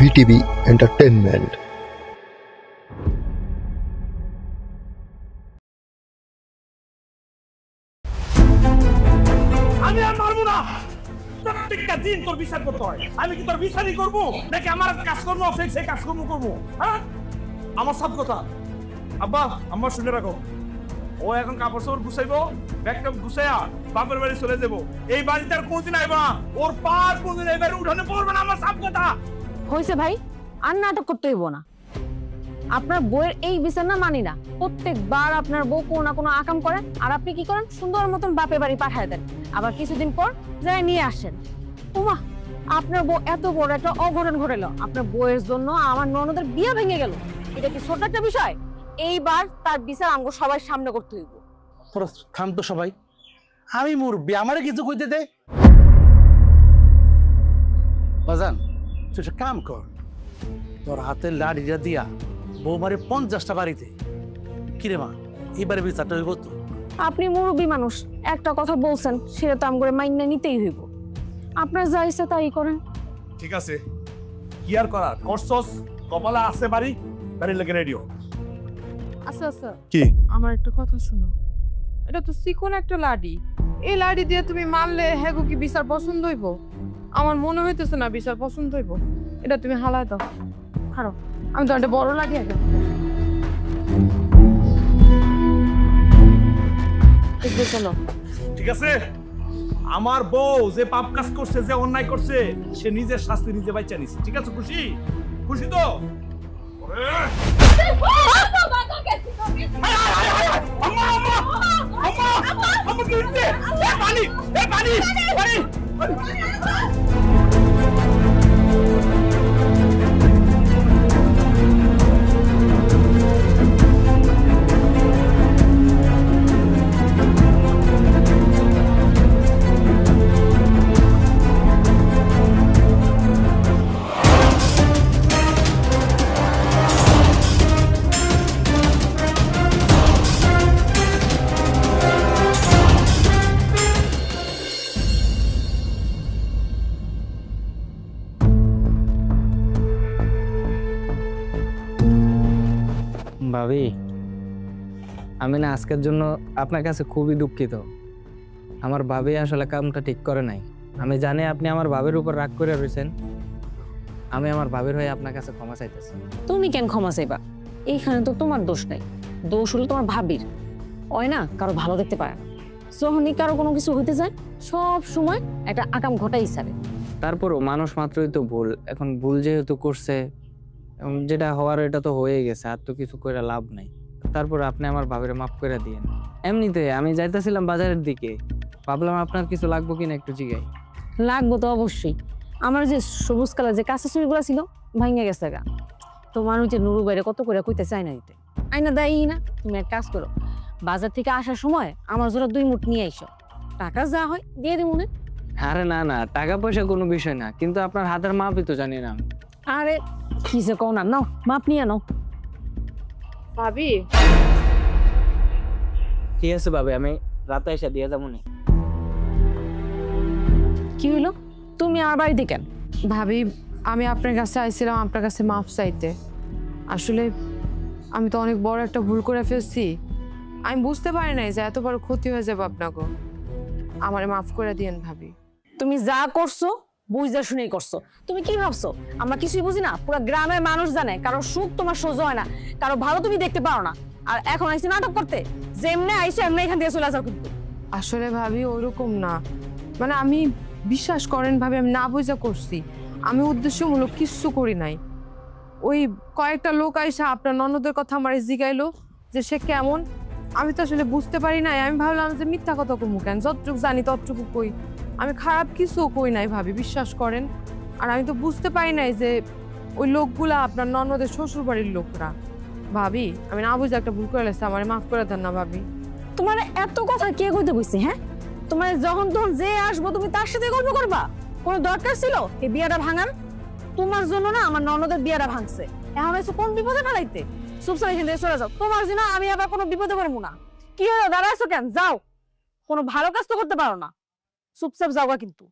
VTV entertainment. আমি আর মারবো না। প্রত্যেকটা দিন তোর বিচার করতে হয়। আমি কি তোর বিচারই করবো নাকি আমার কাজকর্ম সেই কাজকর্ম করবো? হ্যাঁ, আমার সব কথা। আব্বা আম্মা শুনে রাখো, ও এখন কাপড় চোপড় গুছাইবো, ব্যাগটা গুছাইয়া বাপের বাড়ি চলে যাবো। এই বাড়িতে আর কোনদিন আইবা না, ওর পার কোনদিন এই বাড়ি উঠানে পড়বে না। আমার সব কথা হয়েছে ভাই, আর নাটক করতে হইব না। আপনার বউয়ের এই বিচার না মানি না। প্রত্যেকবার আপনার বউ কোনো না কোনো আকাম করে, আর আপনি কি করেন? সুন্দর মতন বাপের বাড়ি পাঠায় দেন, আবার কিছুদিন পর যাই নিয়ে আসেন। ওমা, আপনার বউ এত বড় একটা অঘটন ঘটেল, আপনার বউয়ের জন্য আমার ননদের বিয়ে ভেঙে গেল। এটা কি ছোট একটা বিষয়? এইবার তার বিচার আমাকে সবাই সামনে করতে হইব। থাম তো সবাই, আমি মুরব্বি, আমারে কিছু কইতে দে। বাজান তুই একটা কাম কর, তোর হাতে লাড়িটা দিয়া বৌমারে 50টা বাড়িতে। কিরে মা, এইবারে বিচারটা হইব তো? আপনি মুরব্বী মানুষ, একটা কথা বলছেন, সেটা তো আমগরে মাইন্না নিতেই হইব। আপনার যা ইচ্ছা তাই করেন। ঠিক আছে, কি আর করার? করছস, কপালে আছে বাড়ি, বাড়ির লেগে রেডিও। আচ্ছা আচ্ছা, কি? আমার একটা কথা শুনো। এটা তো চিকন একটা লাডি, এই লাডি দিয়ে তুমি মারলে হ্যাঁ কি বিচার পছন্দ হইব? আমার মনে হইতেছে না বিচার পছন্দ হইব। এটা তুমি হালায় দাও। খারাপ, আমি তো একটা বড় লাডি আগে চলো। ঠিক আছে, আমার বউ যে পাপ কাজ করছে, যে অন্যায় করছে, সে নিজের শাস্তি নিজে বাইচা নিছে। ঠিক আছে, খুশি? খুশি তো? ভাবি, আমি না আজকের জন্য আপনার কাছে খুবই দুঃখিত। আমার ভাবি আসলে কামটা ঠিক করে নাই। আমি জানি আপনি আমার ভাবির উপর রাগ করে রয়েছেন। আমি আমার ভাবির হয়ে আপনার কাছে ক্ষমা চাইতেছি। তুমি কেন ক্ষমা চাইবা? এইখানে তো তোমার দোষ নাই, দোষ হলো তোমার ভাবির। ওই না কারো ভালো দেখতে পারে না, যখনই কারো কোনো কিছু হইতে যায় সব সময় একটা আকাম ঘটাই ছাড়ে। তারপরও মানুষ মাত্রই তো ভুল। এখন ভুল যেহেতু করছে, যেটা হওয়ার এটা তো হয়ে গেছে, আর তো কিছু করে লাভ নাই। তারপর আপনি আমার ভাবিরে মাফ করে দিয়েন। এমনিতে আমি যাইতেছিলাম বাজারের দিকে, ভাবলাম আপনার কিছু লাগবো কিনা একটু জিগাই। লাগবো তো অবশ্যই। আমার যে সবুজ কালার যে কাঁচা চুড়িগুলো ছিল ভাঙে গেছে গা। তোমার ওই যে নুরু বাইরে কত করে কইতে চাই না দিতে, আইনা দেয় না। তুমি এক কাজ করো, বাজার থেকে আসার সময় আমার জন্য 2 মুঠ নিয়ে আইসো, টাকা যা হয় দিয়ে দিব মনে। আরে না না, টাকা পয়সা কোনো বিষয় না, কিন্তু আপনার হাতের মাপই তো জানি না। আরে কি যে কও না, নাও মাপ নিয়ে নাও। ভাবি ঠিক আছে ভাবি, আমি রাতে এসে দিয়ে যাবো না। কি হইলো? তুমি আমার বাড়িতে কেন? ভাবি, আমি আপনার কাছে আইছিলাম আপনার কাছে মাফ চাইতে। আসলে আমি তো অনেক বড় একটা ভুল করে ফেলছি। আমি বুঝতে পারি নাই যে এত বড় ক্ষতি হয়ে যাবে আপনাকে। আমারে মাফ করে দিয়েন ভাবি। তুমি যা করছো বুঝা শুনেই করছো। তুমি কি ভাবছো আমরা কিছুই বুঝি না? পুরো গ্রামের মানুষ জানে কারো সুখ তোমার সহ্য হয় না, কারো ভালো তুমি দেখতে পারো না। আর এখন আইসি নাটক করতে, যেমনে আইসো এমনি এখান থেকে চলে যাও। কিন্তু আসলে ভাবি ওইরকম না, মানে আমি বিশ্বাস করেন ভাবি, আমি না বুঝা করছি। আমি উদ্দেশ্যমূলক কিচ্ছু করি নাই। ওই কয়েকটা লোক আইসা আপনার ননদের কথা আমার জিগাইলো যে সে কেমন। আমি তো আসলে বুঝতে পারি নাই। আমি ভাবলাম যে মিথ্যা কথা কমু কেন, যতটুকু জানি ততটুকু কই। আমি খারাপ কিছু কই নাই ভাবি, বিশ্বাস করেন। আর আমি তো বুঝতে পারি নাই যে ওই লোকগুলা আপনার ননদের শ্বশুর বাড়ির লোকরা। ভাবি আমি না বুঝে একটা ভুল করে লেছি, আমার মাফ করে দেন না ভাবি। তোমার এত কথা কে কইতে কইছে? হ্যাঁ, তোমার যখন তখন যে আসবো তুমি তার সাথে গল্প করবা? কোনো দরকার ছিল এই বিয়াটা ভাঙার? তোমার জন্য না আমার ননদের বিয়াটা ভাঙছে। এখন এসে কোন বিপদে ফেলাইতে? চুপচাপ এখান থেকে চলে যাও। তোমার জন্য আমি আবার কোনো বিপদে পড়বো না। কি হলো, দাঁড়াইছো কেন? যাও, কোনো ভালো কাজ তো করতে পারো না, চুপচাপ যাওয়া। কিন্তু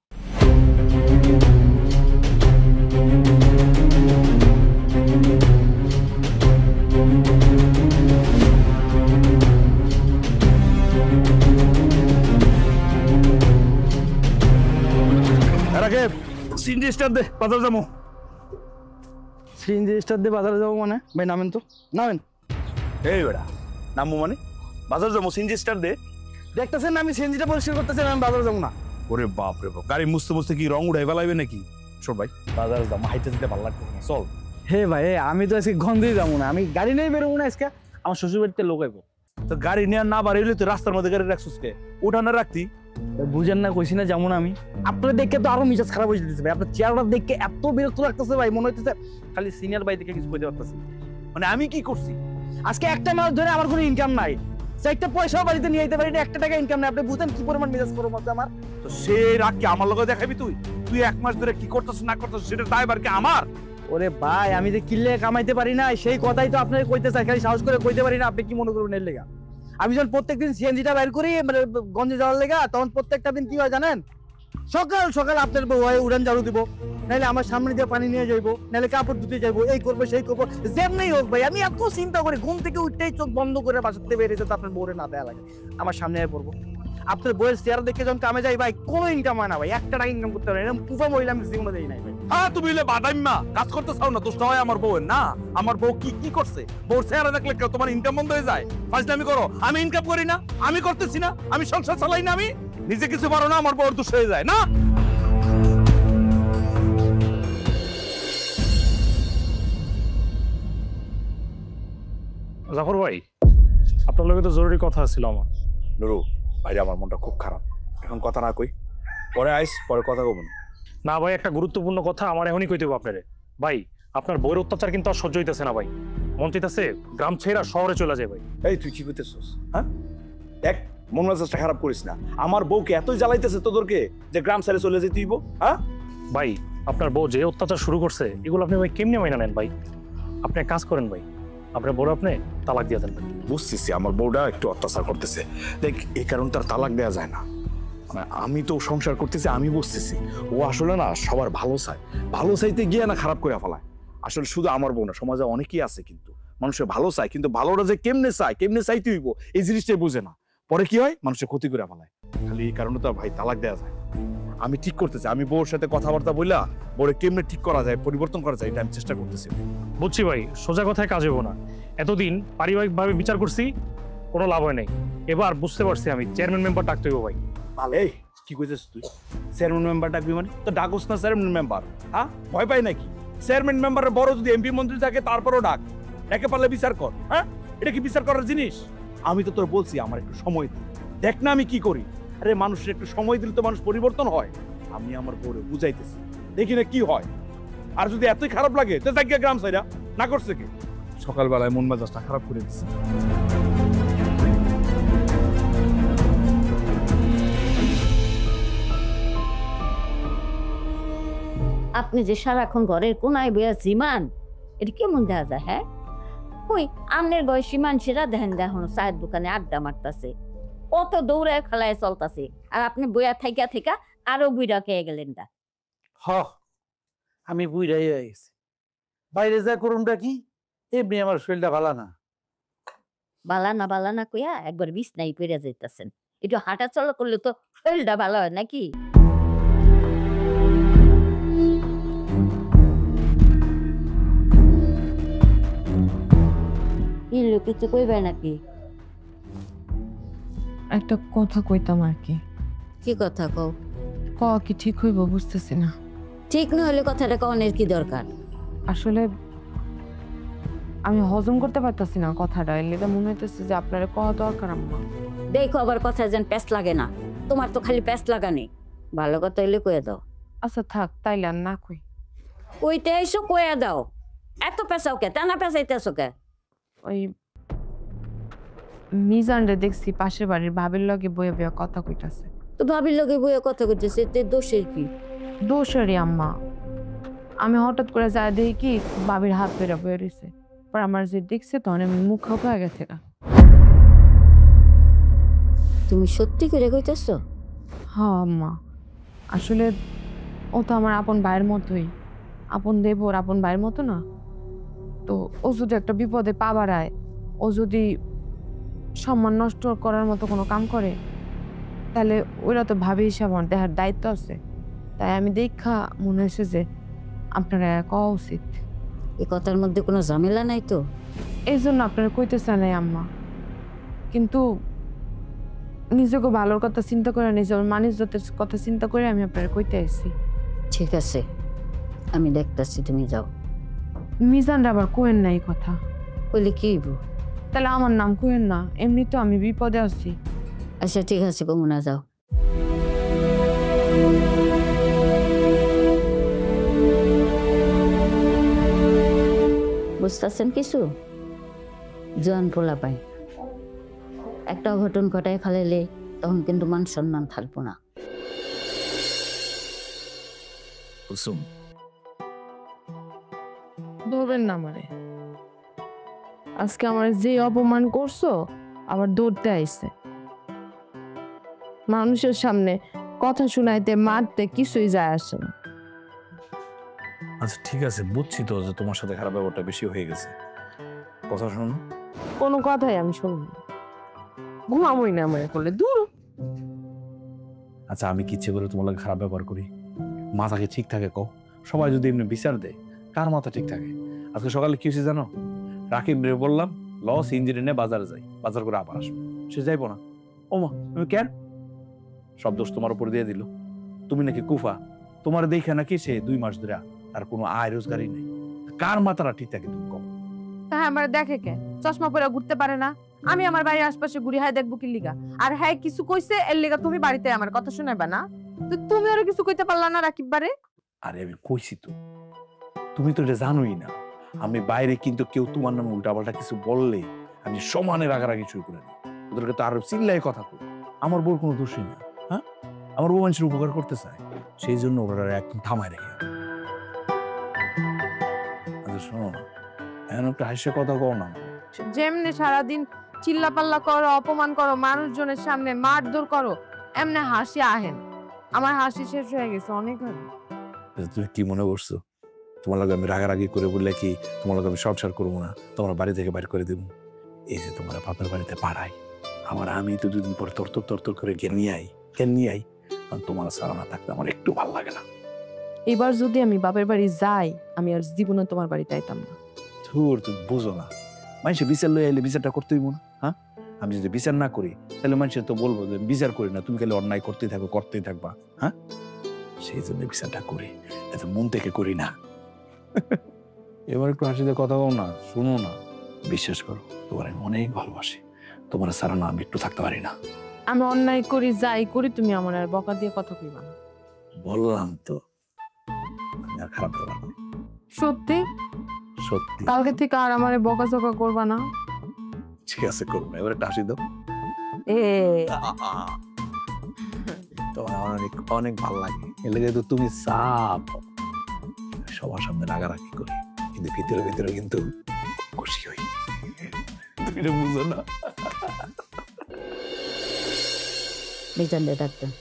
সিএনজি স্টার দে, বাজার যাবো। সিএনজি স্টার দিয়ে বাজারে যাবো মানে? ভাই নামেন তো, নামেন। এই বেটা নামবো মানে? বাজার যাবো, সিএনজি স্টার দে। দেখতেছেন আমি সিএনজিটা পরিষ্কার করতেছেন, আমি বাজারে যাবো না। ওরে বাপ রে বাপ, গাড়ি মুছতে মুছতে কি রং উড়াই ফেলাইবে নাকি? শোন ভাই, বাজারে যাবো, হাইটে যেতে ভালো লাগতেছে না, চল। হে ভাই আমি তো আজকে গন্ধেই যাবো না, আমি গাড়ি নিয়ে বেরোবো না আজকে, আমার শ্বশুর বাড়িতে লোক আইবো। তো গাড়ি নিয়ে না বাড়ি তুই রাস্তার মধ্যে গাড়ি রাখছিস কে? উঠানে রাখতি। বুঝেন না, কইছি না যেমন আমি। আপনার দেখে তো আরো মিজাজ খারাপ হয়ে যেতেছে ভাই, আপনার চেহারাটা দেখে এত বিরক্ত লাগতেছে ভাই, মনে হইতেছে খালি সিনিয়র ভাই দেখে কিছু কইতে পারতেছি। মানে আমি কি করছি? আজকে একটা মাস ধরে আমার কোনো ইনকাম নাই, একটা পয়সাও বাড়িতে নিয়ে যেতে পারি না, 1 টাকা ইনকাম নাই। আপনি বুঝেন কি পরিমাণ মেজাজ করবো আমার? তো সে রাগ কি আমার লগে দেখাবি তুই? তুই 1 মাস ধরে কি করতেছিস না করতেছিস সেটা দায়ভার কি আমার? ওরে ভাই আমি যে কিল্লে কামাইতে পারি না সেই কথাই তো আপনাকে কইতে চাই, খালি সাহস করে কইতে পারি না। আপনি কি মনে করবেন এর লেগা? আমি যখন প্রত্যেকদিন সিএনজিটা বের করি মানে গঞ্জে যাওয়ার লেগা, তখন প্রত্যেকটা দিন কি হয় জানেন? সকাল সকাল আপনার বউ হয় উড়ান ঝাড়ু দিব, নাহলে আমার সামনে দিয়ে পানি নিয়ে যাইবো, নাহলে কাপড় ধুতে যাইবো, এই করবো সেই করবো, যেমনি হোক ভাই আমি এত চিন্তা করি, ঘুম থেকে উঠতেই চোখ বন্ধ করে বাসাতে বেরিয়েছে তো আপনার বউরে না দেয়া লাগে, আমার সামনে আয় পড়বো। আপনার বউয়ের চেহারা দেখে যখন কামে যাই ভাই কোনো ইনকাম হয় না ভাই, 1 টাকা ইনকাম করতে পারি না, পুফা মহিলা আমি জীবনে দেই নাই ভাই। হ্যাঁ তুমি হইলে বাদাইম্মা, কাজ করতে চাও না, দোষটা হয় আমার বউয়ের না। আমার বউ কি কি করছে? বউর চেহারা দেখলে কেউ তোমার ইনকাম বন্ধ হয়ে যায়? ফাজলামি করো। আমি ইনকাম করি না, আমি করতেছি না, আমি সংসার চালাই না, আমি নিজে কিছু পারো না, আমার বউর দোষ হয়ে যায় না। জাফর ভাই, আপনার লগে তো জরুরি কথা ছিল আমার। নুরু ভাইরে, আমার মনটা খুব খারাপ, এখন কথা না কই, পরে আইস, পরে কথা কব। না ভাই, একটা গুরুত্বপূর্ণ কথা আমার এখনই কইতে হবে আপনারে। ভাই আপনার বউয়ের অত্যাচার কিন্তু আর সহ্য হইতেছে না ভাই, মন চাইতেছে গ্রাম ছেড়ে শহরে চলে যায় ভাই। এই তুই কি করতেছিস? হ্যাঁ দেখ, মন মেজাজটা খারাপ করিস না। আমার বউকে এতই জ্বালাইতেছে তোদেরকে যে গ্রাম ছেড়ে চলে যেতে হইব? হ্যাঁ ভাই আপনার বউ যে অত্যাচার শুরু করছে এগুলো আপনি ভাই কেমনে মাইনা নেন ভাই? আপনি এক কাজ করেন ভাই, আপনার বউর আপনি তালাক দিয়ে দেন। বুঝতেছি আমার বউটা একটু অত্যাচার করতেছে, দেখ এই কারণে তার তালাক দেওয়া যায় না। মানে আমি তো সংসার করতেছি, আমি বুঝতেছি ও আসলে না সবার ভালো চায়, ভালো চাইতে গিয়ে না খারাপ করে ফেলায়। আসলে শুধু আমার বউ না, সমাজে অনেকেই আছে কিন্তু মানুষের ভালো চায়, কিন্তু ভালোটা যে কেমনে চায়, কেমনে চাইতে হইব এই জিনিসটাই বুঝে না, পরে কি হয় মানুষের ক্ষতি করে ফেলায়। খালি এই কারণে তো ভাই তালাক দেওয়া যায়। আমি ঠিক করতেছি, আমি বউর সাথে কথাবার্তা বললা বউরে কেমনে ঠিক করা যায়, পরিবর্তন করা যায়, এটা আমি চেষ্টা করতেছি। বুঝছি ভাই, সোজা কথায় কাজ হবো না। এতদিন পারিবারিকভাবে বিচার করছি, কোনো লাভ হয় নাই। এবার বুঝতে পারছি আমি চেয়ারম্যান মেম্বার ডাকতে হইব ভাই। এই কি কইছিস তুই? চেয়ারম্যান মেম্বার ডাকবি মানে? তো ডাকোস না চেয়ারম্যান মেম্বার, হ্যাঁ ভয় পাই নাকি? চেয়ারম্যান মেম্বারের বড় যদি এমপি মন্ত্রী থাকে তারপরও ডাক, একে পারলে বিচার কর। হ্যাঁ এটা কি বিচার করার জিনিস? আমি তো তোর বলছি আমার একটু সময় দিই, দেখ না আমি কি করি। আরে মানুষের একটু সময় দিলে তো মানুষ পরিবর্তন হয়। আমি আমার বউরে বুঝাইতেছি, দেখি না কি হয়। আর যদি এতই খারাপ লাগে তো যাক গ্রাম সাইরা না করছে কি? সকালবেলায় মন মেজাজটা খারাপ করে দিচ্ছে। আপনি যে সারাক্ষণ ঘরের কোনায় বইয়া সীমান, এটা কেমন দেখা যায়? হ্যাঁ কই আমনের বয়সী মানুষেরা দেখেন এখন চায়ের দোকানে আড্ডা মারতাছে, কত দৌড়ায় খেলায় চলতাছে, আর আপনি বইয়া থাইকা থাইকা আরো বুইরা খেয়ে গেলেন। না হ আমি বুঝাই হয়ে গেছি, বাইরে যা করুনটা কি এমনি আমার শরীরটা ভালো না। বালা না কইয়া একবার বিছনাই পড়ে যাইতাছেন। একটু হাঁটা চলা করলে তো শরীরটা ভালো হয় নাকি? কিছু কইবে নাকি? একটা কথা কইতাম আর কি। কি কথা কও? কি ঠিক হইব বুঝতেছি না। ঠিক না হলে কথাটা কনের কি দরকার? আসলে আমি হজম করতে পারতাছি না কথাটা, এটা মনে হইতেছে যে আপনার কওয়া দরকার আম্মা। দেখো আবার কথা যেন প্যাস লাগে না, তোমার তো খালি প্যাস লাগানি। ভালো কথা হইলে কয়ে দাও। আচ্ছা থাক তাইলে আর না কই। কইতে এসো কয়ে দাও, এত পেঁচাও কে? টানা পেঁচাইতেছো কে? ওই মিজানরে দেখছি পাশের বাড়ির ভাবির লগে বয়ে বয়ে কথা কইতাছে। তো ভাবির লগে বইয়ে কথা কইতেছে, এতে দোষের কি? দোষেরই আম্মা। আমি হঠাৎ করে যা দেখি কি ভাবির হাত পেরা বয়ে রয়েছে, পর আমার যে দেখছে তখন আমি মুখ খাওয়া হয়ে গেছে। তুমি সত্যি করে কইতেছো? হ্যাঁ আম্মা, আসলে ও তো আমার আপন ভাইয়ের মতোই, আপন দেবর আপন ভাইয়ের মতো না। তো ও যদি একটা বিপদে পা বাড়ায়, ও যদি সম্মান নষ্ট করার মতো কোনো কাম করে, তাহলে ওরা তো ভাবি হিসাব আমার দেহার দায়িত্ব আছে। তাই আমি দেখা মনে হয়েছে যে আপনারা কওয়া উচিত। এই কথার মধ্যে কোনো ঝামেলা নাই তো? এই জন্য আপনারা কইতেছে নাই আম্মা, কিন্তু নিজেকে ভালোর কথা চিন্তা করে, নিজের মান-ইজ্জতের কথা চিন্তা করে আমি আপনারা কইতে আইছি। ঠিক আছে, আমি দেখতেছি, তুমি যাও। মিজানরা আবার কোয়েন না এই কথা। কইলে কি হইব? তাহলে আমার নাম কোয়েন না, এমনি তো আমি বিপদে আছি। আচ্ছা ঠিক আছে, কমুনা যাও। বুঝতেছেন কিছু? জন পোলা পাই একটা অঘটন ঘটায় ফেলাইলে তখন কিন্তু মান সম্মান থাকবো না। কুসুম, ধরবেন না আমারে। আজকে আমার যে অপমান করছো আবার ধরতে আইছে। মানুষের সামনে কথা শুনাইতে মারতে কিছুই যায় আসে না। আচ্ছা ঠিক আছে, বুঝছি তো যে তোমার সাথে খারাপ ব্যাপারটা বেশি হয়ে গেছে। কথা শোনো। কোনো কথাই আমি শুনবো না, ঘুমামই না আমার করলে দূর। আচ্ছা আমি কি ইচ্ছে করে তোমার লাগে খারাপ ব্যবহার করি? মাথাকে ঠিক থাকে কও। সবাই যদি এমনি বিচার দেয়, কার মাথা ঠিক থাকে? আজকে সকালে কি হয়েছে জানো? রাকিব রে বললাম লস ইঞ্জিনে নিয়ে বাজারে যাই, বাজার করে আবার আসবো। সে যাইবো না। ওমা তুমি কেন? সব দোষ তোমার উপর দিয়ে দিল। তুমি নাকি কুফা, তোমার দেখে নাকি সে 2 মাস ধরে আর কোনো আয় রোজগারই নেই। কার মাথাটা ঠিক থাকে তুমি কও? হ্যাঁ আমার দেখে কে চশমা পরে ঘুরতে পারে না? আমি আমার বাড়ির আশপাশে ঘুরি, হ্যাঁ দেখবো কি লিগা? আর হ্যাঁ কিছু কইছে এর লিগা তুমি বাড়িতে আমার কথা শোনাবা না? তো তুমি আরো কিছু কইতে পারলা না রাকিব বারে? আরে আমি কইছি তো, তুমি তো এটা জানোই না। আমি বাইরে কিন্তু কেউ তোমার নামে উল্টাপাল্টা কিছু বললে আমি সমানে রাগারাগি শুরু করে দিই। ওদেরকে তো আরো চিল্লাই কথা কই। আমার বউর কোনো দোষই না। হ্যাঁ, আমার বউ মানুষের উপকার করতে চায়, সেই জন্য ওরা একদম থামায় রেখে। আচ্ছা শোনো না, এখন একটা হাসির কথা কও না। যেমনি সারাদিন চিল্লা পাল্লা করো, অপমান করো, মানুষজনের সামনে মারধর করো, এমনি হাসি আহেন। আমার হাসি শেষ হয়ে গেছে অনেক আগে। তুমি কি মনে করছো তোমার লগে আমি রাগারাগি করে বললে কি তোমার লগে আমি সংসার করবো না, তোমার বাড়ি থেকে বাইর করে দেবো? এই যে তোমার বাপের বাড়িতে পাড়াই, আমার আমি তো 2 দিন পরে তরতর করে কেন নিয়ে আই, কারণ তোমার সারা না থাকতে আমার একটু ভালো লাগে না। এবার যদি আমি বাপের বাড়ি যাই, আমি আর জীবনে তোমার বাড়িতে আইতাম না। তুমি বুঝো না, মানুষের বিচার লয়ে এলে বিচারটা করতে হইব না? হ্যাঁ, আমি যদি বিচার না করি তাহলে মানুষের তো বলবো যে বিচার করি না, তুমি খালি অন্যায় করতেই থাকবা। হ্যাঁ, সেই জন্য বিচারটা করি, এত মন থেকে করি না। এবার একটু হাসিতে কথা বল না, শুনো না। বিশ্বাস করো, তোমার আমি অনেক ভালোবাসি, তোমার সারা না আমি একটু থাকতে পারি না। আমি অন্যায় করি, যাই করি, তুমি আমার আর বকা দিয়ে কথা কইবা না। বললাম তো আমি আর খারাপ করবো না। সত্যি সত্যি? কালকে থেকে আর আমারে বকাঝকা করবা না? ঠিক আছে, করবো না। এবার একটা হাসি দাও। তোমার আমার অনেক ভালো লাগে, এর লেগে তো তুমি সাপ সবার সামনে রাগারাগি করি, কিন্তু ভিতরে কিন্তু খুশি হই। তুমি এটা বুঝো না। মিজানরে ডাকতেন।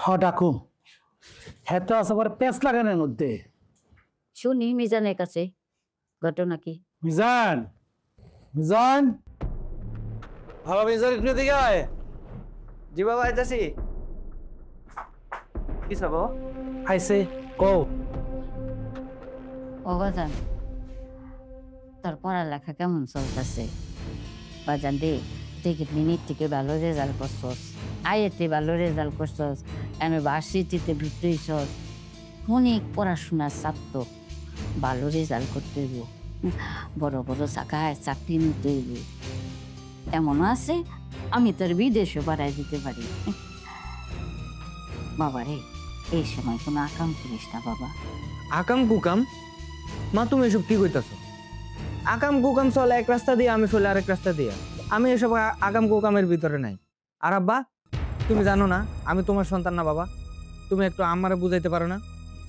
হ ডাকু। হ্যাঁ তো আছে আবার পেঁচ লাগানোর মধ্যে। শুনি মিজানের কাছে ঘটনা কি। মিজান, মিজান, বাবা মিজান একটু দিকে আয়। জি বাবা আইতাছি। কি সব আইসে কও। ও বাজান, তোর পড়ালেখা কেমন চলতেছে? বাজান রে, টিকিট মিনিট থেকে ভালো রেজাল্ট করছস, আইএতে ভালো রেজাল্ট করছস, আমি ভার্সিটিতে ভর্তি হইছস, অনেক পড়াশোনার চাপ তো, ভালো রেজাল্ট করতে হইব, বড় বড় জায়গায় চাকরি নিতে হইব। এমনও আছে আমি তোর বিদেশে বাড়াই দিতে পারি। বাবা রে, এই সময় কোনো আকাম করিস না বাবা। আকাম কুকাম? মা তুমি এসব কি কইতাছো? আকাম কুকাম চলে এক রাস্তা দিয়ে, আমি চলে আরেক রাস্তা দিয়ে। আমি এসব আকাম কুকামের ভিতরে নাই। আর আব্বা, তুমি জানো না আমি তোমার সন্তান না বাবা? তুমি একটু আমারে বুঝাইতে পারো না?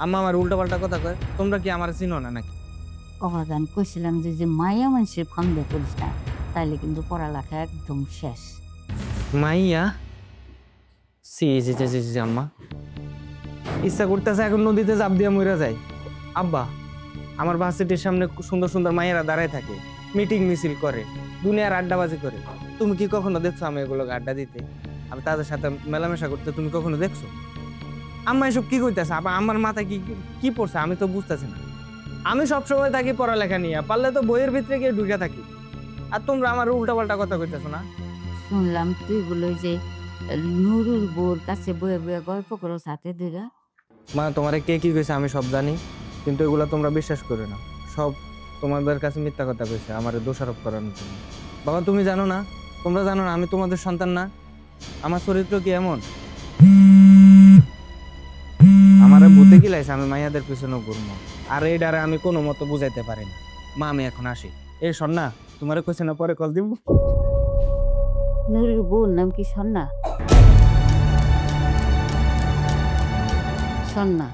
আম্মা আমার উল্টাপাল্টা কথা কয়, তোমরা কি আমার চিনো না নাকি? অবাদান কইছিলাম যে মায়া মানুষের ফান্দে করিস না, তাইলে কিন্তু পড়ালেখা একদম শেষ। মাইয়া? সি আম্মা, ইচ্ছা করতেছে এখন নদীতে চাপ দিয়ে মরে যায়। আব্বা, আমার ভার্সিটির সামনে সুন্দর সুন্দর মায়েরা দাঁড়ায় থাকে, মিটিং মিছিল করে, দুনিয়ার আড্ডাবাজি করে। তুমি কি কখনো দেখছো আমি এগুলোকে আড্ডা দিতে? আমি তাদের সাথে মেলামেশা করতে তুমি কখনো দেখছো? আম্মা এসব কি কইতেছে? আমার মাথায় কি পড়ছে আমি তো বুঝতেছি না। আমি সবসময় থাকি পড়ালেখা নিয়ে, পারলে তো বইয়ের ভিতরে গিয়ে ঢুকে থাকি, আর তোমরা আমার উল্টাপাল্টা কথা কইতেছো না। শুনলাম তুই বলো যে নুরুর বোর কাছে বয়ে বয়ে গল্প করো সাথে দিরা। মা তোমারে কে কি কইছে আমি সব জানি, কিন্তু এগুলা তোমরা বিশ্বাস করো না। সব তোমাদের কাছে মিথ্যা কথা কইছে আমারে দোষারোপ করানোর জন্য। বাবা তুমি জানো না, তোমরা জানো না আমি তোমাদের সন্তান না? আমার চরিত্র কি এমন? আমারে ভূতে কি লাইছে আমি মাইয়াদের পিছনে ঘুরবো, আর এই ডারে আমি কোনো মতো বুঝাইতে পারি না। মা আমি এখন আসি। এই সন্না তোমারে কইছে না পরে কল দিব। নুরুর বোর নাম কি সন্না? সন্না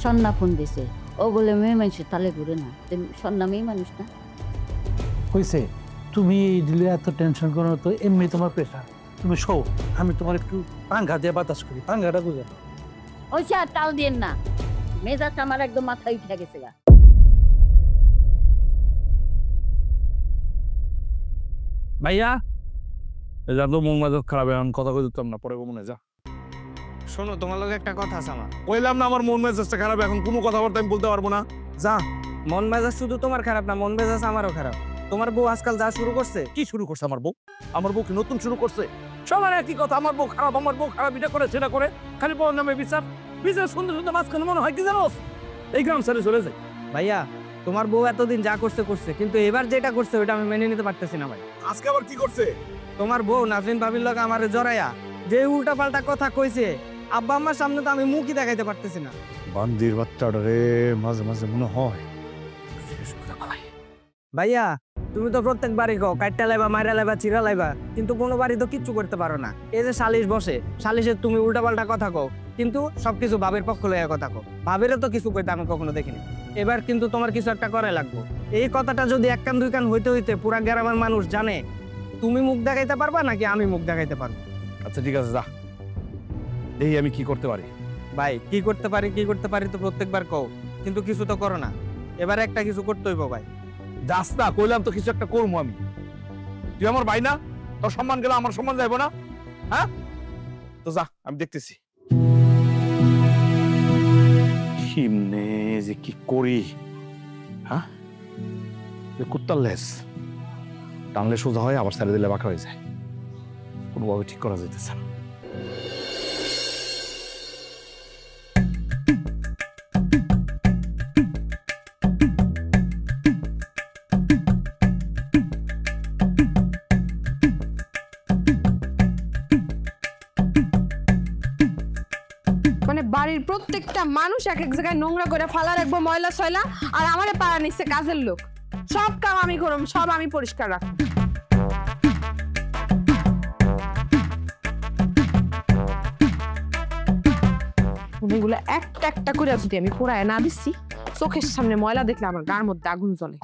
সন্না ফোন দিছে, ও বলে মেয়ে মানুষের তালে ঘুরে না। সন্না মেয়ে মানুষ না? হয়েছে, তুমি এই দিলে এত টেনশন করো তো, এমনি তোমার প্রেশার। তুমি শো, আমি তোমার একটু পাঙ্গা দিয়ে বাতাস করি, পাঙ্গাটা বুঝে। ওই আর তাল দিয়েন না, মেজাজ আমার একদম মাথায় উঠে গেছে গা। ভাইয়া যা তো মন মেজাজ খারাপ, এখন কথা কই দিতাম না, পরে মনে যা। শোনো তোমার লগে একটা কথা আছে আমার। কইলাম না আমার মন মেজাজটা খারাপ, এখন কোনো কথাবার্তা আমি বলতে পারবো না, যা। মন মেজাজ শুধু তোমার খারাপ না, মন মেজাজ আমারও খারাপ। তোমার বউ আজকাল যা শুরু করছে। কি শুরু করছে আমার বউ? আমার বউ কি নতুন শুরু করছে? সবার একই কথা, আমার বউ খারাপ, আমার বউ খারাপ, এটা করে সেটা করে, খালি বউর নামে বিচার বিচার। সুন্দর সুন্দর মাঝখানে মনে হয় কি জানো, এই গ্রাম ছেড়ে চলে যায়। ভাইয়া তোমার বউ এতদিন যা করছে করছে, কিন্তু এবার যেটা করছে ওটা আমি মেনে নিতে পারতেছি না ভাই। আজকে আবার কি করছে? তোমার বউ নাজরিন ভাবির লগে আমারে জড়াইয়া যে উল্টা পাল্টা কথা কইছে, আব্বা আম্মার সামনে তো আমি মুখই দেখাইতে পারতেছি না। বান্দির বাচ্চাটা রে, মাঝে মাঝে মনে হয়। ভাইয়া তুমি তো প্রত্যেক বাড়ি কও কাটটা লাইবা, মাইরা লাইবা, চিরা লাইবা, কিন্তু কোনো বাড়ি তো কিচ্ছু করতে পারো না। এই যে সালিশ বসে, সালিশে তুমি উল্টা পাল্টা কথা কও, কিন্তু সবকিছু ভাবের পক্ষ লইয়া কথা কও। ভাবেরও তো কিছু কইতে আমি কখনো দেখিনি। এবার কিন্তু তোমার কিছু একটা করাই লাগবো। এই কথাটা যদি এক কান দুই কান হইতে হইতে পুরা গ্রামের মানুষ জানে, তুমি মুখ দেখাইতে পারবা নাকি আমি মুখ দেখাইতে পারবো? আচ্ছা ঠিক আছে, যা এই আমি কি করতে পারি। ভাই কি করতে পারি তো প্রত্যেকবার কও, কিন্তু কিছু তো করো না। এবার একটা কিছু করতে হইব ভাই। যাস না, কইলাম তো কিছু একটা করবো আমি। তুই আমার ভাই না? তোর সম্মান গেলে আমার সম্মান যাইবো না? হ্যাঁ তো যা, আমি দেখতেছি কিমনে যে কি করি। হ্যাঁ কুত্তার লেস টানলে সোজা হয়, আবার ছেড়ে দিলে বাঁকা হয়ে যায়, কোনোভাবে ঠিক করা যাইতেছে না। মানে বাড়ির প্রত্যেকটা মানুষ এক এক জায়গায় নোংরা করে ফালা রাখবো, ময়লা সয়লা, আর আমারে পাড়া নিচ্ছে কাজের লোক। সব কাম আমি করব, সব আমি পরিষ্কার রাখবো। এগুলো একটা একটা করে যদি আমি পোড়ায় না দিচ্ছি, চোখের সামনে ময়লা দেখলে আমার গার মধ্যে আগুন জ্বলে।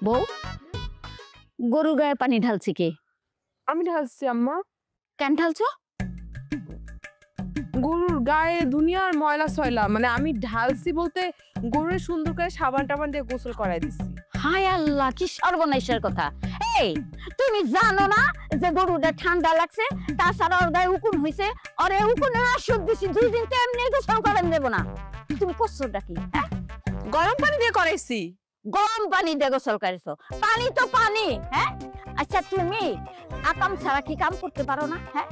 বউ, গরুর গায়ে পানি ঢালছি কে? আমি ঢালছি আম্মা। কেন ঢালছো? গরুর গায়ে দুনিয়ার ময়লা সয়লা, মানে আমি ঢালছি বলতে গরুর সুন্দর করে সাবান টাবান দিয়ে গোসল করাই দিচ্ছি। হায় আল্লাহ, কি সর্বনাশের কথা! এই তুমি জানো না যে গরুটা ঠান্ডা লাগছে, তাছাড়া ওর গায়ে উকুন হয়েছে, আর এই উকুনের ওষুধ দিছি, 2 দিন তো এমনি গোসল করেন দেবো না। তুমি করছোটা কি? হ্যাঁ, গরম পানি দিয়ে করাইছি। গরম পানি দিয়ে গোসল করেছো? পানি তো পানি। হ্যাঁ আচ্ছা আচ্ছা তুমি আকাম ছাড়া কি কাম করতে পারো না? হ্যাঁ,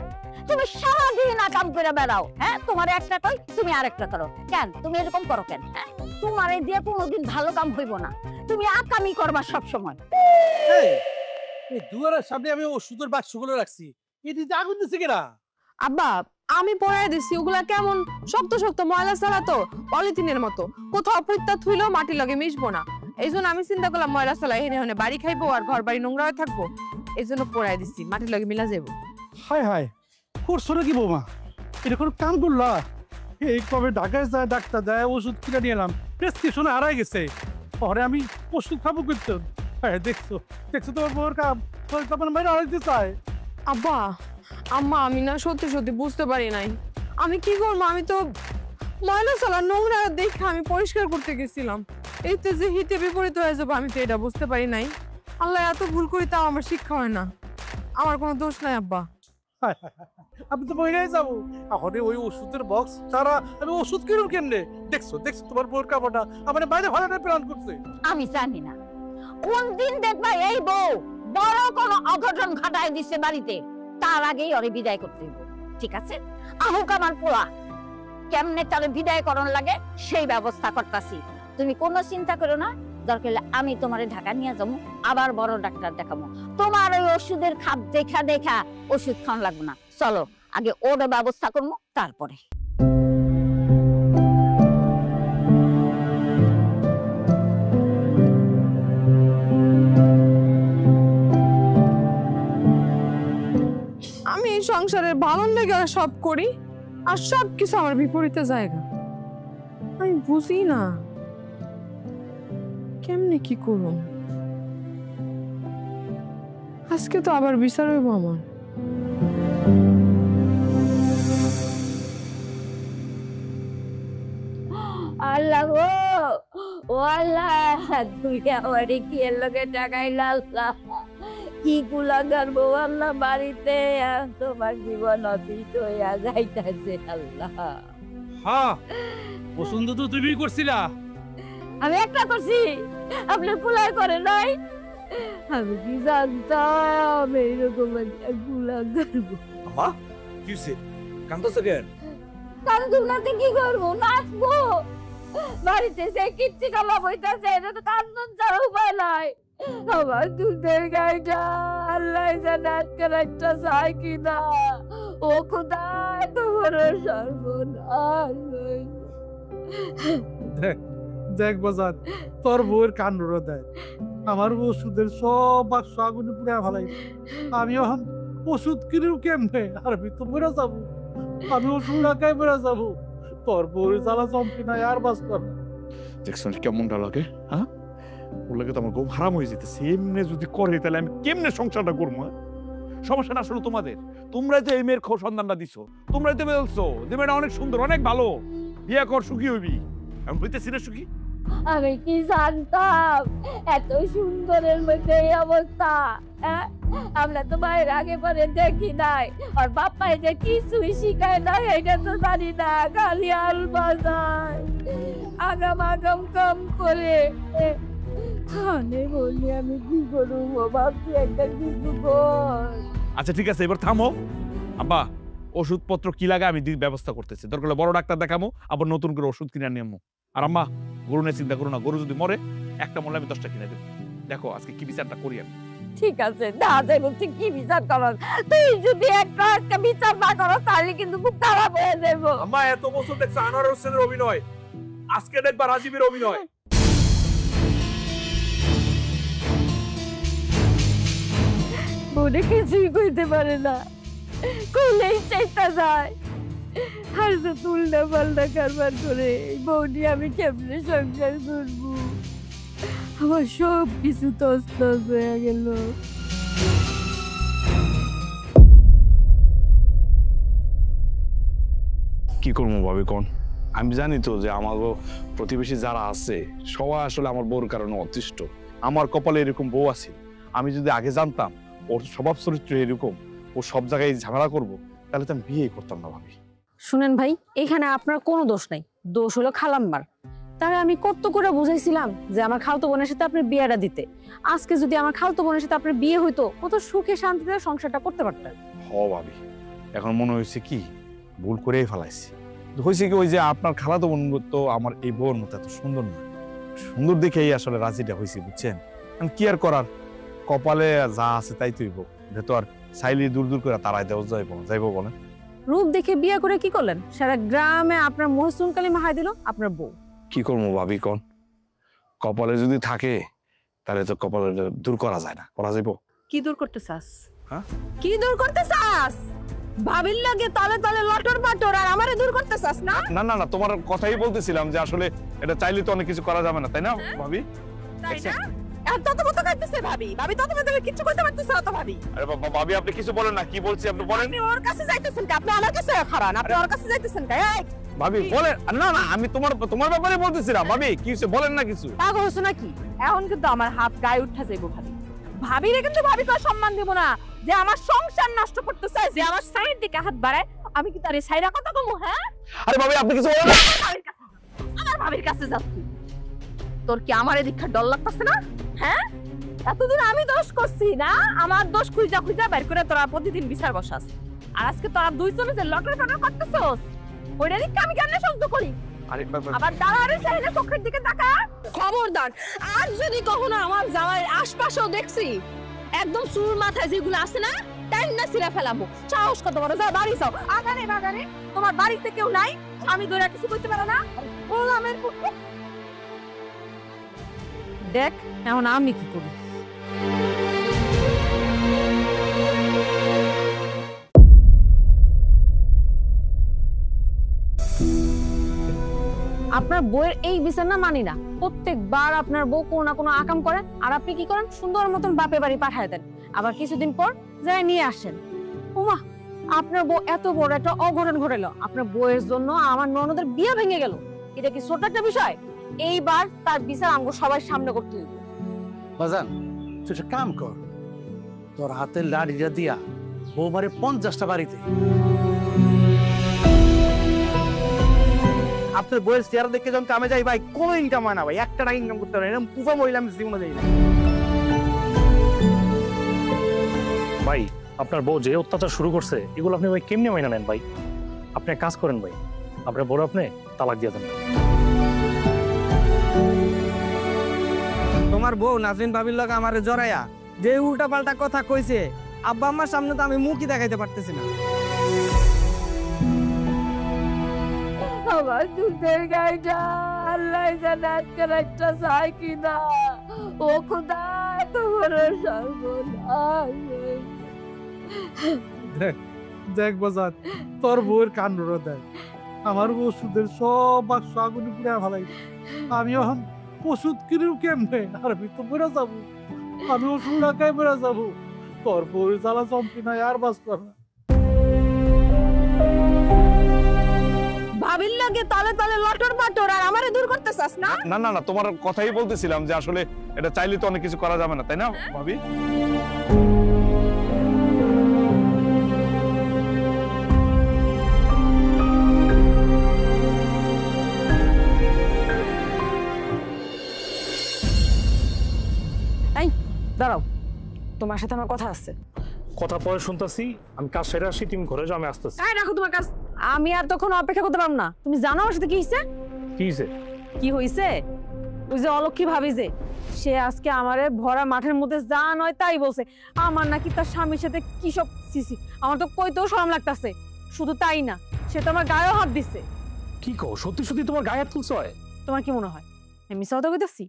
তুমি সারাদিন আকাম করে বেড়াও। হ্যাঁ, তোমার একটা কই তুমি আরেকটা করো কেন? তুমি এরকম করো কেন? হ্যাঁ, তোমার এই দিয়ে কোনোদিন ভালো কাম হইব না। তুমি আকামই করবা সব সময়। এই দুয়ারের সামনে আমি ওষুধের বাক্সগুলো রাখছি, এটিতে আগুন দিছে কিনা? আব্বা আমি পড়াই দিছি, ওগুলা কেমন শক্ত শক্ত ময়লা ছাড়া তো পলিথিনের মতো, কোথাও পুইতা থুইলেও মাটি লগে মিশবো না। এই জন্য আমি চিন্তা করলাম ময়লা ছাড়া হেনে হেনে বাড়ি খাইবো আর ঘর বাড়ি নোংরা হয়ে থাকবো, এই জন্য পড়াই দিছি, মাটির লগে মিলা যাবো। হায় হায়, করছো নাকি বৌমা? এটা কোনো কাম করলা? এই কবে ঢাকায় যায়, ডাক্তার যায়, ওষুধ কিনে নিয়ে এলাম, প্রেসক্রিপশনে হারাই গেছে, পরে আমি ওষুধ খাবো করতো। হ্যাঁ দেখছো দেখছো তোমার বউর কাম, তোমার বাইরে হারাইতে চায়। আব্বা আম্মা আমি না সত্যি সত্যি বুঝতে পারি নাই, আমি কি করবো, আমি তো ময়লা ছাড়া নোংরা দেখে আমি পরিষ্কার করতে গেছিলাম, এইতে যে হিতে বিপরীত হয়ে যাবো আমি তো এটা বুঝতে পারি নাই। আল্লাহ এত ভুল করি তাও আমার শিক্ষা হয় না, আমার কোনো দোষ নাই আব্বা। আমি তো বইরে যাবো এখন, ওই ওষুধের বক্স ছাড়া আমি ওষুধ কিনুম কেমনে? দেখছো দেখছো তোমার বউর কাপড়টা আমার বাইরে ভাড়াটা প্ল্যান করছে। আমি জানি না কোন দিন দেখবা এই বউ বড় কোনো অঘটন ঘটায় দিছে বাড়িতে, তার আগেই ওরে বিদায় করতে হইব। ঠিক আছে, আহুক আমার পোলা, কেমনে তারে বিদায় করণ লাগে সেই ব্যবস্থা করতাছি। তুমি কোনো চিন্তা করো না, দরকার হলে আমি তোমারে ঢাকা নিয়ে যাবো, আবার বড় ডাক্তার দেখাবো। তোমার ওই ওষুধের খাপ দেখা দেখা ওষুধ খাওয়ান লাগবে না। চলো আগে ওর ব্যবস্থা করবো, তারপরে। আমি এই সংসারের ভালো লেগে সব করি আর সব কিছু আমার বিপরীতে জায়গা, আমি বুঝি না কেমনে কি করুন। আজকে তো আবার বিচার হইব আমার। আল্লাহ গো, ও আল্লাহ, তুমি আমারে কি এর লগে টাকাইলা? আল্লাহ কি গুলাগার বউ আল্লাহ, বাড়িতে তোমার জীবন অতিষ্ঠ হইয়া যাইতাছে। আল্লাহ হ্যাঁ পছন্দ তো তুমি করছিলা, আমি একটা করছি, আপনার পোলাই করে নাই। আমি কি জানতাম এইরকম একটা গুলাগার বউ। আমা কি হইছে? কান্দছো কেন? কান্দুম না তো কি করবো, নাচবো। বাড়িতে সে কিচ্ছি কালা বইতাছে, এটা তো কান্দন ছাড়া উপায় নাই। আমার দুধের গাইটা আল্লাহ জানে আজকের একটা চাই কিনা। ও খোদা, তোমার সর্বনাশ। দেখ দেখ বাজার, তোর বউয়ের কান্ড দেয়, আমার ওষুধের সব বাক্স আগুনে পুড়ে ফেলাই, আমি এখন ওষুধ কিনেও কেমনে? আর আমি তো মরে যাবো, আমি ওষুধ ঢাকায় মরে যাবো, তোর বউয়ের জ্বালা চমকে নাই আর বাঁচ পাবে। দেখছো কেমনটা লাগে? হ্যাঁ, ওর লাগে তো আমার খুব হারাম হয়ে যেতেছে। এমনি যদি করে তাহলে আমি কেমনে সংসারটা করবো? সমস্যাটা আসলে তোমাদের, তোমরা যে এই মেয়ের সন্ধানটা দিছো, তোমরাই তো বলছো যে মেয়েটা অনেক সুন্দর, অনেক ভালো, বিয়ে কর, সুখী হইবি। আমি হইতেছি না সুখী? আমি কি জানতাম এত সুন্দরের মধ্যে এই অবস্থা? আমরা তো মায়ের আগে পরে দেখি নাই, আর বাপ্পাই যে কিছুই শিখায় না এটা তো জানি না, খালি আল বাজায়, আগাম আগাম কাম করে। বলি আমি কি করবো, ভাবছি একটা কিছু কর। আচ্ছা ঠিক আছে, এবার থামো। আব্বা, ওষুধপত্র কি লাগে আমি ব্যবস্থা করতেছি, দরকার হলে বড় ডাক্তার দেখামো, আবার নতুন করে ওষুধ কিনে নিয়ে। আর আম্মা, গরু নিয়ে চিন্তা করো না, গরু যদি মরে একটা মরলে আমি 10টা কিনে দেবো। দেখো আজকে কি বিচারটা করি আমি। ঠিক আছে, না যাই বলছি কি বিচার করো, তুই যদি একটা বিচার না করো তাহলে কিন্তু খুব খারাপ হয়ে যাবো। আম্মা এত বছর দেখছো আনোয়ার হোসেনের অভিনয়, আজকে দেখবা রাজীবের অভিনয়। মনে কিছুই কইতে পারে না, কইলেই চেষ্টা যায়, আর তো তুলনা পাল্টা কারবার করে বউনি আমি কেমনে সংসার করবো? আমার সব কিছু তছনছ হয়ে গেল। কি করবো ভাবি কোন? আমি জানি তো যে আমার প্রতিবেশী যারা আছে সবাই আসলে আমার বউর কারণে অতিষ্ঠ। আমার কপালে এরকম বউ আছে, আমি যদি আগে জানতাম ওর স্বভাব চরিত্র এরকম, ও সব জায়গায় ঝামেলা করবো, তাহলে তো আমি বিয়ে করতাম না ভাবি। শুনেন ভাই, এখানে আপনার কোনো দোষ নাই, দোষ হলো খালাম্মার। তাহলে আমি কত করে বুঝাইছিলাম যে আমার খালতো বোনের সাথে আপনি বিয়েটা দিতে। আজকে যদি আমার খালতো বোনের সাথে আপনার বিয়ে হইতো, কত সুখে শান্তিতে সংসারটা করতে পারতেন। হ ভাবি, এখন মনে হয়েছে কি ভুল করেই ফেলাইছি। হয়েছে কি, ওই যে আপনার খালাতো বোন তো আমার এই বউর মতো এত সুন্দর না, সুন্দর দেখেই আসলে রাজিটা হয়েছি, বুঝছেন? কি আর করার, কপালে যা আছে তাই তুইব, এটা তো আর চাইলে দূর দূর করে তারাই দেওয়া যাইব বলেন? রূপ দেখে বিয়ে করে কি করলেন? সারা গ্রামে আপনার মহসুন কালী মাহাই দিল আপনার বউ। কি করবো ভাবি কোন, কপালে যদি থাকে তাহলে তো কপালে দূর করা যায় না, করা যাইব? কি দূর করতে চাস? হ্যাঁ, কি দূর করতে চাস? ভাবির লাগে তলে তলে লটর পাটর, আর আমারে দূর করতে চাস না? না না না, তোমার কথাই বলতেছিলাম যে আসলে এটা চাইলে তো অনেক কিছু করা যাবে না, তাই না ভাবি? তাই না? আর তত মত করতেছে ভাবি, ভাবি তত মত কিছু করতে পারতেছে না তো ভাবি। আরে ভাবি, আপনি কিছু বলেন না, কি বলছি আপনি বলেন। আপনি ওর কাছে যাইতেছেন কে? আপনি আমার কাছে খারান, আপনি ওর কাছে যাইতেছেন কে? এই ভাবি বলেন না না, আমি তোমার ব্যাপারে বলতেছিলাম। ভাবি কি হইছে বলেন না কিছু। পাগল হইছো নাকি? এখন কিন্তু আমার হাত গায়ে উঠা যাইবো ভাবি। ভাবিরে কিন্তু ভাবি কো সম্মান দিব না, যে আমার সংসার নষ্ট করতে চায়, যে আমার সাইড দিকে হাত বাড়ায়, আমি কি তারে সাইরা কথা কমু? হ্যাঁ, আরে ভাবি আপনি কিছু বলেন না। আমার ভাবির কাছে যাস তুই? তোর কি আমারে দেখা ডর লাগতেছে না? হ্যাঁ, এতদিন আমি দোষ করছি না, আমার দোষ খুঁজা খুঁজা বের করে তোরা প্রতিদিন বিচার বসাস, আর আজকে তোরা দুইজনে যে লটর ফটর করতেছস, ওইটা দিকে আমি কেন সহ্য করি? আরে আবার দাঁড়ারে চাইলে চোখের দিকে তাকা। খবরদার, আর যদি কখনো আমার জামাইয়ের আশপাশেও দেখছি, একদম চুর মাথায় যেগুলো আছে না, টাইম না ছিঁড়ে ফেলাবো। সাহস কত বড়, যা বাড়ি যাও। আগানে বাগানে তোমার বাড়িতে কেউ নাই, আমি ধরে কিছু করতে পারো না? গোলামের পুত্র। দেখ এখন আমি কি করি। আপনার বউয়ের এই বিচার না মানি না। প্রত্যেকবার আপনার বউ কোনো না কোনো আকাম করে, আর আপনি কি করেন? সুন্দর মতন বাপে বাড়ি পাঠায় দেন, আবার কিছুদিন পর যাই নিয়ে আসেন। ওমা, আপনার বউ এত বড় একটা অঘটন ঘটেলো, আপনার বউয়ের জন্য আমার ননদের বিয়ে ভেঙে গেল। এটা কি ছোট একটা বিষয়? এইবার তার বিচার আমগো সবার সামনে করতে হইব। বাজান, তুই একটা কাম কর, তোর হাতে লাড়িটা দিয়া বউ মারে 50টা বাড়িতে। আপনার বইয়ের চেহারা দেখে যখন কামে যাই ভাই, কোনো ইনকাম হয় না ভাই, 1 টাকা ইনকাম করতে পারে না, এরকম কুফা মহিলা আমি জীবনে যাই না। ভাই আপনার বউ যে অত্যাচার শুরু করছে, এগুলো আপনি ভাই কেমনে মাইনা নেন ভাই? আপনি এক কাজ করেন ভাই, আপনার বড় আপনি তালাক দিয়ে দেন। তোমার বউ নাজরিন ভাবির লগে আমারে জড়াইয়া যে উল্টা পাল্টা কথা কইছে, আব্বা আম্মার সামনে তো আমি মুখই দেখাইতে পারতেছি না। আমার দুধের গাইটা আল্লাহ জানে আজকের একটা চাই কিনা। ও খোদা, তোমার সর্বনাশ। দেখ বাজার, তোর বউয়ের কান্ডর দেয়, আমার ওষুধের সব বাক্স আগুনে পুড়ে ফেলাই। আমি এখন ওষুধ কিনেও কেমনে? আর আমি তো বেড়ে যাবো, আমি ওষুধ রাখাই বেড়ে যাবো। তোর বউয়ের জ্বালা চম্পি নাই আর বাঁচত না। ভাবির লাগে তলে তলে লটর পাটর, আর আমারে দূর করতে চাস না? না না না, তোমার কথাই বলতেছিলাম যে আসলে এটা চাইলে তো অনেক কিছু করা যাবে না, তাই না ভাবি? এই দাঁড়াও, তোমার সাথে আমার কথা আছে। কথা পরে শুনতাছি, আমি কাজ সেরে আসি, তুমি ঘরে যাও, আমি আসতেছি। এই রাখো তোমার কাজ, আমি আর তখন অপেক্ষা করতে পারবো না। তুমি জানো আমার সাথে কি হইছে? কি হইছে? কি হইছে? ওই যে অলক্ষী ভাবি যে, সে আজকে আমারে ভরা মাঠের মধ্যে যা নয় তাই বলছে। আমার নাকি তার স্বামীর সাথে কি সব সিসি, আমার তো কইতেও শরম লাগতাছে। শুধু তাই না, সে তো আমার গায়েও হাত দিছে। কি কও, সত্যি সত্যি তোমার গায়ে হাত তুলছে? তোমার কি মনে হয় আমি মিথ্যা কথা কইতাছি?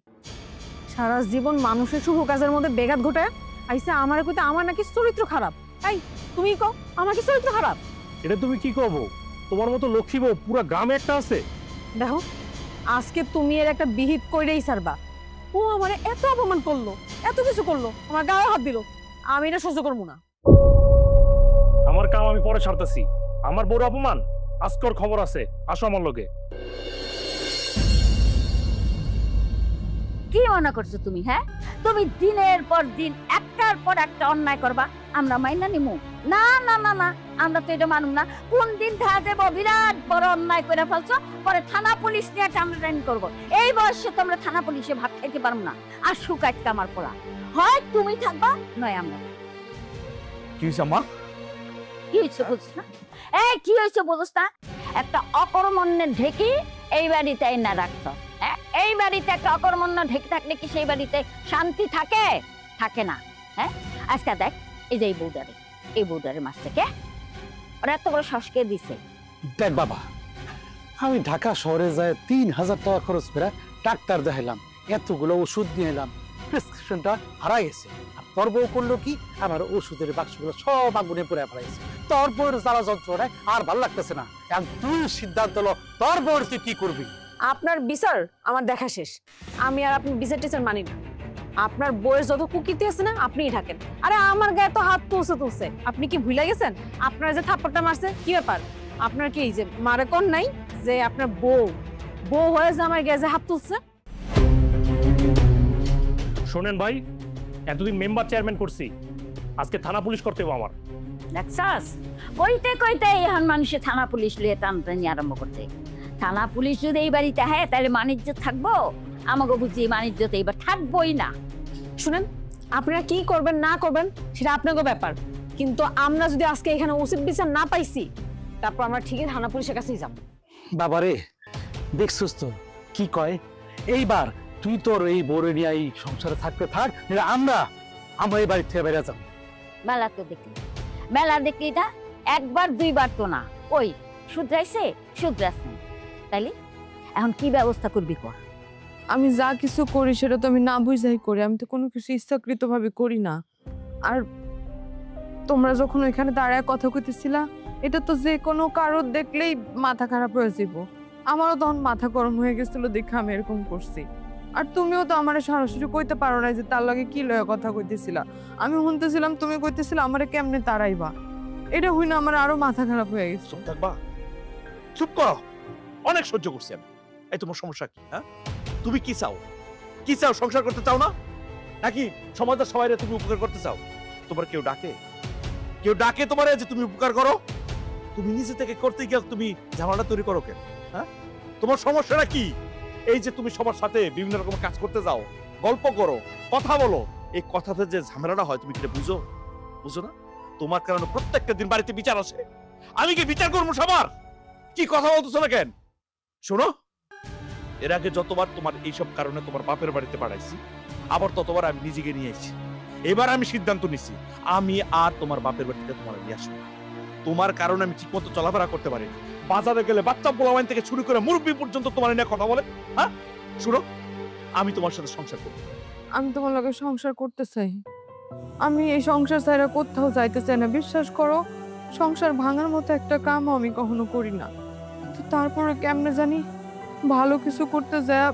সারা জীবন মানুষের শুভ কাজের মধ্যে বেঘাত ঘটায় আইসা আমারে কইতে আমার নাকি চরিত্র খারাপ। এই তুমি কও আমার কি চরিত্র খারাপ? এটা তুমি কি কবো? তোমার মতো লক্ষ্মী বউ পুরো গ্রামে একটা আছে। দেখো, আজকে তুমি এর একটা বিহিত কইরেই ছাড়বা। ও আমারে এত অপমান করলো, এত কিছু করলো, আমার গায়ে হাত দিল, আমি এটা সহ্য করবো না। আমার কাম আমি পরে ছাড়তেছি, আমার বড় অপমান আজকের খবর আছে, আসো আমার লগে। কি মনে করছো তুমি? হ্যাঁ, তুমি দিনের পর দিন একটার পর একটা অন্যায় করবা, আমরা মাইনা নিমু? না না না না, আমরা তো এটা মানুম না। কোন দিন দেখা যাবো বিরাট বড় অন্যায় করে ফেলছো, পরে থানা পুলিশ নিয়ে টানাটানি করবো। এই বয়সে তোমরা থানা পুলিশে ভাত খাইতে পারবো না। আর শুকাইতে আমার পড়া, হয় তুমি থাকবা নয় আমরা। কি হয়েছে আম্মা? কি হয়েছে বুঝছ না? এই কি হয়েছে বুঝছ না? একটা অকর্মণ্যের ঢেকি এই বাড়িতে না রাখছ। এই বাড়িতে একটা অকর্মণ্য ঢেকে থাকলে কি সেই বাড়িতে শান্তি থাকে? থাকে না। হ্যাঁ, আজকে দেখ এই যে এই বউডারে মাছ থেকে ওরা এত বড় শ্বাসকে দিছে। দেখ বাবা, আমি ঢাকা শহরে যায় ৩,০০০ টাকা খরচ করে ডাক্তার দেখাইলাম, এতগুলো ওষুধ নিয়ে এলাম, প্রেসক্রিপশনটা হারাই গেছে। আর তোর বউ করলো কি, আমার ওষুধের বাক্সগুলো সব আগুনে পুড়ে ফেলাইছে। তোর বউর জ্বালা যন্ত্রণায় আর ভালো লাগতেছে না। এখন তুই সিদ্ধান্ত লো, তোর বউর তুই কি করবি? আপনার বিচার আমার দেখা শেষ। আমি আর আপনি বিচার টিচার মানি না। আপনার বইয়ের যত কুকিতে আছে না, আপনিই ঢাকেন। আরে আমার গায়ে তো হাত তুলছে। আপনি কি ভুলে গেছেন? আপনার যে থাপ্পড়টা মারছে কি ব্যাপার? আপনার কি যে মারে কোন নাই যে আপনার বউ হয়ে যে আমার গায়ে যে হাত তুলছে? শোনেন ভাই, এতদিন মেম্বার চেয়ারম্যান করছি, আজকে থানা পুলিশ করতে হবে আমার। দেখছাস, কইতে কইতে এখন মানুষে থানা পুলিশ লিয়ে টানটানি আরম্ভ করতে। থানা পুলিশ যদি এই বাড়িতে হয় তাহলে বাণিজ্য থাকবো? আমাকে বুঝি বাণিজ্য তো এবার থাকবোই না। শুনেন, আপনারা কি করবেন না করবেন সেটা আপনাদের ব্যাপার, কিন্তু আমরা যদি আজকে এখানে উচিত বিচার না পাইছি, তারপর আমরা ঠিকই থানা পুলিশের কাছেই যাব। বাবারে, দেখছিস তো কি কয়? এইবার তুই তোর এই বউরে নিয়ে এই সংসারে থাকতে থাক, আমরা এই বাড়ি থেকে বেরিয়ে যাবো। মেলা দেখলি না, একবার দুইবার তো না। ওই শুধরাইছে, শুধরাস না, তাইলে এখন কি ব্যবস্থা করবি কর? আমি যা কিছু করি সেটা তো আমি না বুঝাই করি, আমি তো কোনো কিছু ইচ্ছাকৃত ভাবে করি না। আর তোমরা যখন ওইখানে দাঁড়ায় কথা কইতেছিলা, এটা তো যে কোনো কারোর দেখলেই মাথা খারাপ হয়ে যাব। আমারও তখন মাথা গরম হয়ে গেছিল দেখে আমি এরকম করছি। আর তুমিও তো আমার সরাসরি কইতে পারো না যে তার লগে কি লয়ে কথা কইতেছিলা। আমি শুনতেছিলাম তুমি কইতেছিলা আমারে কেমনে তাড়াইবা। এটা হই না, আমার আরো মাথা খারাপ হয়ে গেছে। থাকবা, চুপ করো, অনেক সহ্য করছি আমি। এই তোমার সমস্যা কি? হ্যাঁ, তুমি কি চাও? কি চাও? সংসার করতে চাও না নাকি সমাজের সবাইরে তুমি উপকার করতে চাও? তোমার কেউ ডাকে তোমারে যে তুমি উপকার করো? তুমি নিজে থেকে করতে গিয়ে তুমি ঝামেলা তৈরি করো কেন? হ্যাঁ, তোমার সমস্যাটা কি? এই যে তুমি সবার সাথে বিভিন্ন রকম কাজ করতে যাও, গল্প করো, কথা বলো, এই কথাতে যে ঝামেলাটা হয় তুমি কি বুঝো না? তোমার কারণে প্রত্যেকটা দিন বাড়িতে বিচার আসে। আমি কি বিচার করবো সবার? কি কথা বলতেছো না কেন? শোনো, এর আগে যতবার তোমার এইসব কারণে তোমার বাপের বাড়িতে পাঠাইছি, আবার ততবার আমি নিজেকে নিয়ে এসেছি। এবার আমি সিদ্ধান্ত নিছি, আমি আর তোমার বাপের বাড়িতে তোমার নিয়ে আসবো না। তোমার কারণে আমি ঠিকমতো চলাফেরা করতে পারি না। বাজারে গেলে বাচ্চা পোলাওয়াইন থেকে শুরু করে মুরব্বী পর্যন্ত তোমার নিয়ে কথা বলে। হ্যাঁ, শুনো, আমি তোমার সাথে সংসার করব। আমি তোমার লগে সংসার করতে চাই। আমি এই সংসার ছাড়া কোথাও যাইতে চাই না। বিশ্বাস করো, সংসার ভাঙার মতো একটা কামও আমি কখনো করি না। তো তারপরে কেমনে জানি ভালো কিছু করতে যায়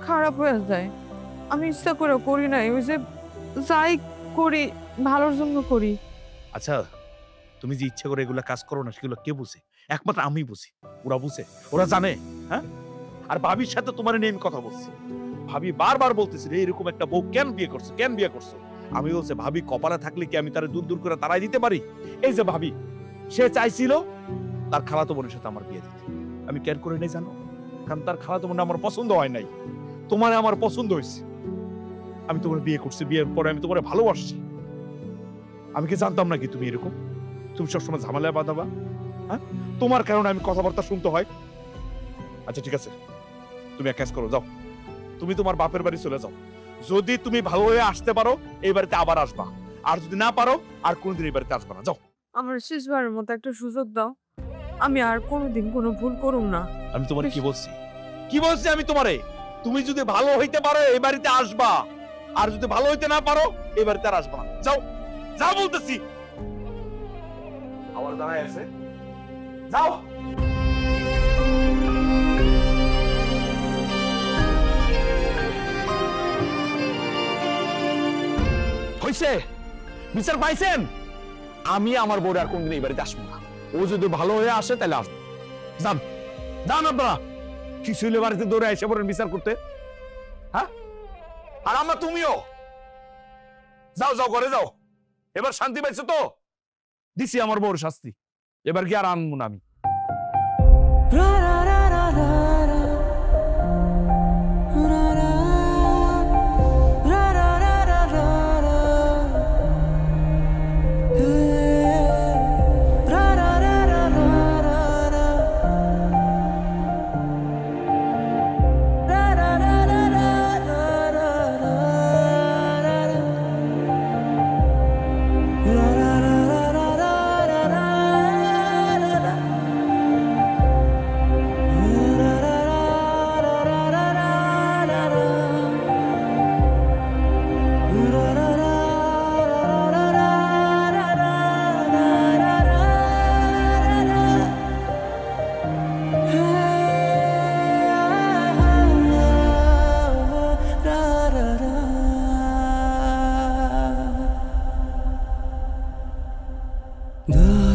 খারাপ হয়ে যায়। আমি ইচ্ছা করে করি নাই, ওই যে যাই করি ভালোর জন্য করি। আচ্ছা, তুমি যে ইচ্ছা করে এগুলা কাজ করো না, সেগুলো কে বুঝে? একমাত্র আমি বুঝি। ওরা বুঝে, ওরা জানে। হ্যাঁ, আর ভাবির সাথে তোমার নিয়ে আমি কথা বলছি। ভাবি বারবার বলতেছিল এরকম একটা বউ কেন বিয়ে করছো? আমি বলছি, ভাবি কপালে থাকলে কি আমি তারে দূর করে তাড়াই দিতে পারি? এই যে ভাবি, সে চাইছিল তার খালাতো বোনের সাথে আমার বিয়ে দিতে। আমি কেন করে নাই জানো? কারণ তার খালাতো বোন আমার পছন্দ হয় নাই, তোমার আমার পছন্দ হয়েছে। আমি তোমার বিয়ে করছি, বিয়ের পরে আমি তোমার ভালোবাসছি। আমি কি জানতাম নাকি তুমি এরকম? তুমি সবসময় ঝামেলায় বাঁধাবা। হ্যাঁ, তোমার কারণে আমি কথাবার্তা শুনতে হয়। আচ্ছা ঠিক আছে, তুমি এক কাজ করো, যাও তুমি তোমার বাপের বাড়ি চলে যাও। যদি তুমি ভালো হয়ে আসতে পারো এই বাড়িতে আবার আসবা, আর যদি না পারো আর কোনোদিন এই বাড়িতে আসবা না। যাও। আমার শেষবারের মতো একটা সুযোগ দাও, আমি আর কোনোদিন কোনো ভুল করুম না। আমি তোমার কি বলছি আমি তোমারে, তুমি যদি ভালো হইতে পারো এই বাড়িতে আসবা, আর যদি ভালো হইতে না পারো এই বাড়িতে আর আসবা না। যাও, যাও বলতেছি। আবার দাঁড়ায় আছে, যাও। হইছে, বিচার পাইছেন? আমি আমার বউর আর কোনদিন এই বাড়িতে আসবো না। ও যদি ভালো হয়ে আসে তাহলে আসবো। যান আপনারা। কি ছিল বাড়িতে দৌড়ে এসে পড়েন বিচার করতে? হ্যাঁ, আর আম্মা তুমিও যাও যাও ঘরে যাও। এবার শান্তি পাইছো তো? দিছি আমার বউর শাস্তি, এবার কি আর আনবো না আমি। Da